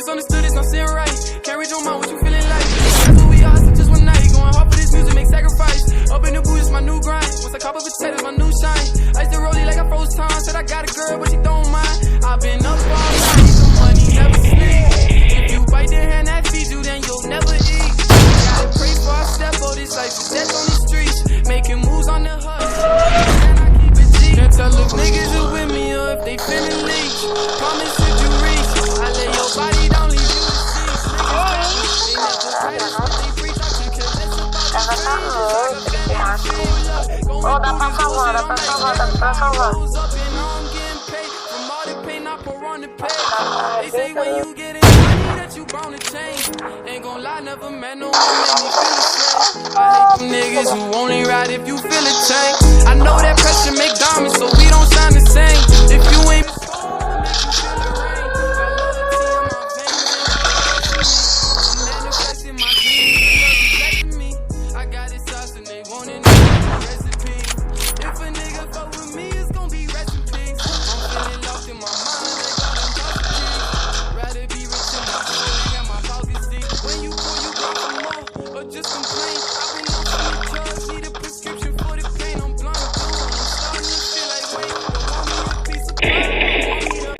misunderstood, it's not sitting right. Can't read your mind, what you feeling like? That's what we are, so just one night. Going hard for this music, make sacrifice. Up in the booth, it's my new grind. Once I cop up potatoes, my new shine. I used to roll it like I froze time. Said I got a girl, but she don't mind. I've been up all night, the money never sleep. If you bite the hand that feeds you, then you'll never eat. Gotta pray for our step, oh, this life is death on the streets. Making moves on the hustle, and I keep it G. Can't tell if niggas are with me or if they feeling leech. Promise if you reach, I lay your body down, leave you to see. They never practice what they preach. I keep your lips about the trees. Oh, dá pra salvar, dá pra salvar, dá pra salvar. They say when you get it money that you bound to change. Ain't gon' lie, never met no one make me feel the same. I hate them niggas who only ride if you feel a change. I know that pressure make diamonds, so we don't sound the same. If you ain't I got it sauce and they want it recipe. If a nigga fuck with me, it's gon' be recipe. I'm feeling lost in my mind, they got them positive. Rather be rich in my soul, they got my pockets deep. When you pull, you go for more, or just complain. I've been on some drugs, need a prescription for the pain. I'm blind, I'm starting to feel like wait. Want me a piece of pie, want me to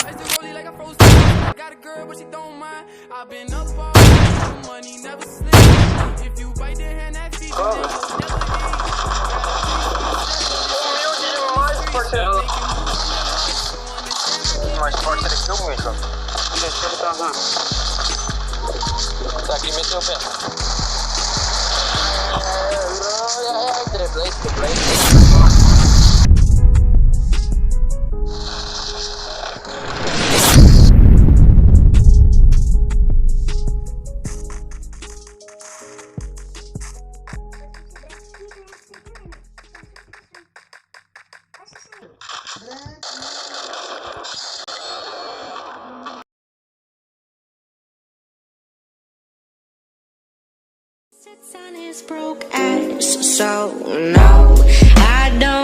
I used to roll it like I froze time. I got a girl, but she don't mind. I've been up all night, money never sleep. If you bite the hand that feeds you, then you'll never eat. Mais forte ele que o Wilson. Deixa ele pra lá. Tá aqui, meteu o pé. Driblei. Sits on his broke ass, so no, I don't